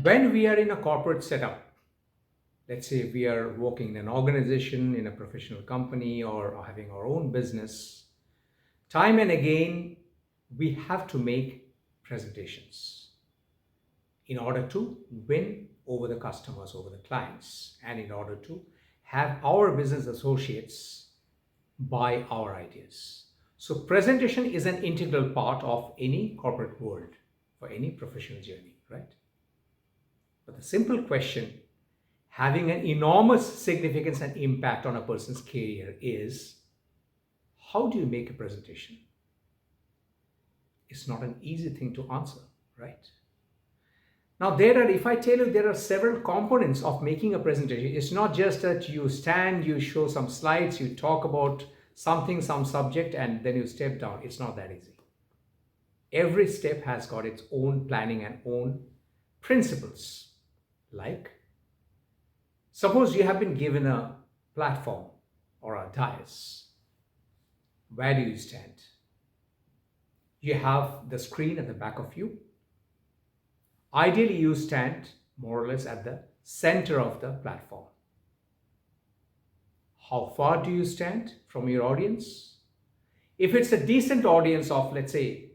When we are in a corporate setup, let's say we are working in an organization, in a professional company, or having our own business, time and again, we have to make presentations in order to win over the customers, over the clients, and in order to have our business associates buy our ideas. So, presentation is an integral part of any corporate world for any professional journey, right? But the simple question having an enormous significance and impact on a person's career is how do you make a presentation? It's not an easy thing to answer, right? Now, if I tell you there are several components of making a presentation, it's not just that you stand, you show some slides, you talk about something, some subject, and then you step down. It's not that easy. Every step has got its own planning and own principles. Like, suppose you have been given a platform or a dais. Where do you stand? You have the screen at the back of you. Ideally, you stand more or less at the center of the platform. How far do you stand from your audience? If it's a decent audience of, let's say,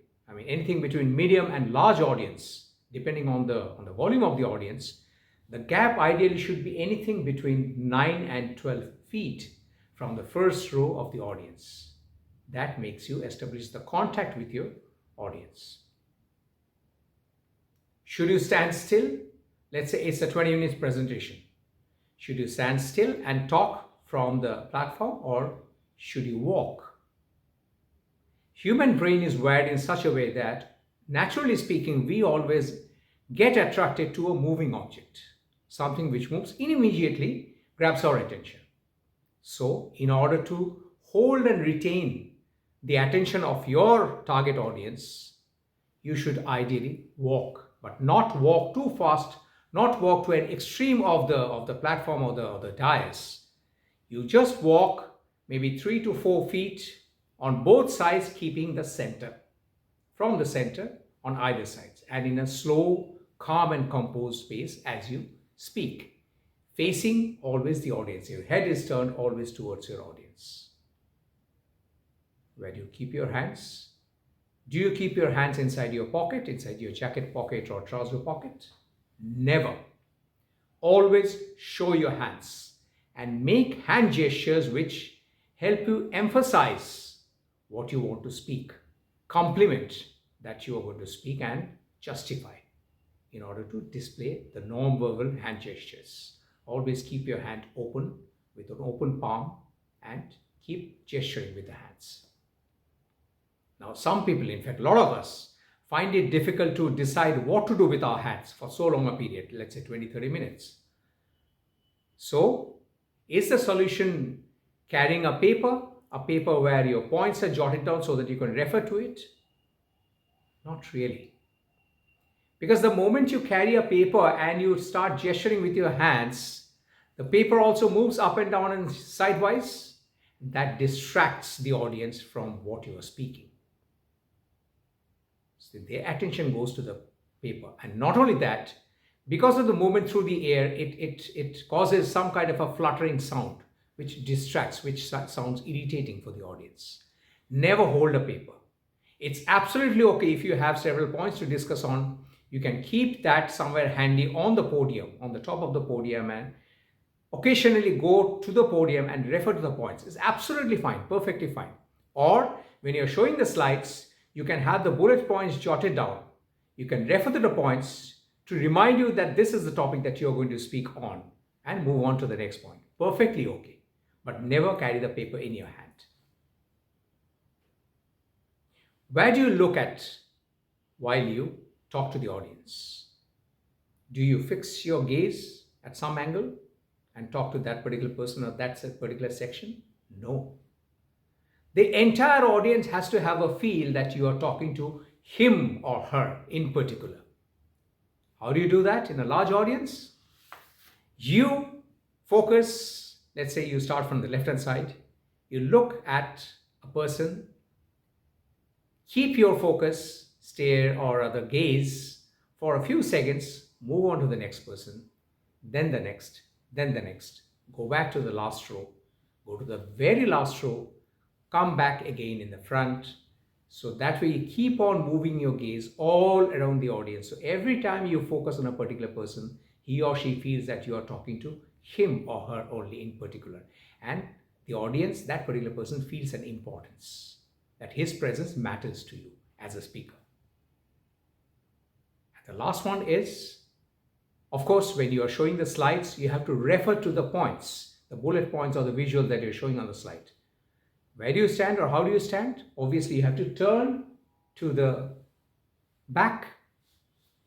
anything between medium and large audience, depending on the volume of the audience, the gap ideally should be anything between 9 and 12 feet from the first row of the audience. That makes you establish the contact with your audience. Should you stand still? Let's say it's a 20 minutes presentation. Should you stand still and talk from the platform, or should you walk? Human brain is wired in such a way that, naturally speaking, we always get attracted to a moving object. Something which moves immediately grabs our attention. So, in order to hold and retain the attention of your target audience, you should ideally walk, but not walk too fast, not walk to an extreme of the platform or the dais. You just walk maybe 3 to 4 feet on both sides, keeping the center, from the center on either sides, and in a slow, calm and composed pace as you speak, facing always the audience. Your head is turned always towards your audience. Where do you keep your hands? Do you keep your hands inside your pocket, inside your jacket pocket or trouser pocket? Never. Always show your hands and make hand gestures which help you emphasize what you want to speak, compliment that you are going to speak, and justify in order to display the non-verbal hand gestures. Always keep your hand open with an open palm and keep gesturing with the hands. Now, some people, in fact, a lot of us, find it difficult to decide what to do with our hands for so long a period, let's say 20-30 minutes. So, is the solution carrying a paper where your points are jotted down so that you can refer to it? Not really. Because the moment you carry a paper and you start gesturing with your hands, the paper also moves up and down and sidewise. That distracts the audience from what you are speaking. So their attention goes to the paper. And not only that, because of the movement through the air, it causes some kind of a fluttering sound which distracts, which sounds irritating for the audience. Never hold a paper. It's absolutely okay if you have several points to discuss on. You can keep that somewhere handy on the podium, on the top of the podium, and occasionally go to the podium and refer to the points. It's absolutely fine, perfectly fine. Or when you're showing the slides, you can have the bullet points jotted down. You can refer to the points to remind you that this is the topic that you're going to speak on, and move on to the next point. Perfectly okay. But never carry the paper in your hand. Where do you look at while you talk to the audience? Do you fix your gaze at some angle and talk to that particular person or that particular section? No. The entire audience has to have a feel that you are talking to him or her in particular. How do you do that in a large audience? You focus, let's say you start from the left-hand side, you look at a person, keep your focus, stare or other gaze for a few seconds, move on to the next person, then the next, then the next. Go back to the last row, go to the very last row, come back again in the front. So that way you keep on moving your gaze all around the audience. So every time you focus on a particular person, he or she feels that you are talking to him or her only in particular. And the audience, that particular person, feels an importance, that his presence matters to you as a speaker. And the last one is, of course, when you are showing the slides, you have to refer to the points, the bullet points or the visual that you're showing on the slide. Where do you stand or how do you stand? Obviously, you have to turn to the back.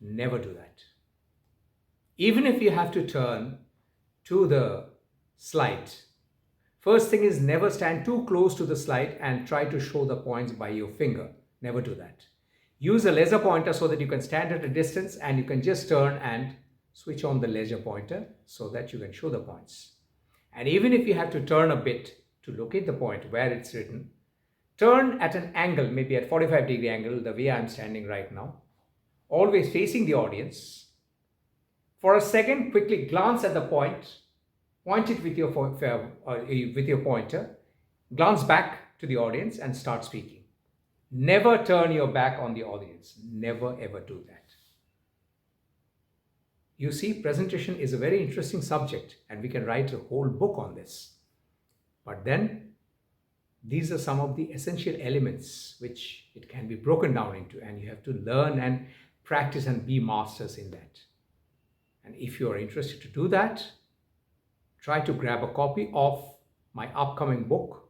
Never do that. Even if you have to turn to the slide, first thing is never stand too close to the slide and try to show the points by your finger. Never do that. Use a laser pointer so that you can stand at a distance and you can just turn and switch on the laser pointer so that you can show the points. And even if you have to turn a bit to locate the point where it's written, turn at an angle, maybe at 45-degree angle, the way I'm standing right now, always facing the audience. For a second, quickly glance at the point, point it with your pointer, glance back to the audience and start speaking. Never turn your back on the audience. Never ever do that. You see, presentation is a very interesting subject and we can write a whole book on this. But then these are some of the essential elements which it can be broken down into, and you have to learn and practice and be masters in that. And if you are interested to do that, try to grab a copy of my upcoming book,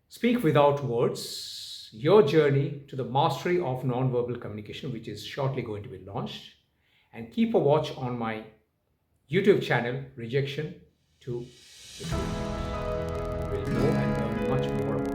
Speak Without Words, Your Journey to the Mastery of Nonverbal Communication, which is shortly going to be launched. And keep a watch on my YouTube channel, Rejection to the Truth. You will know and learn much more about it.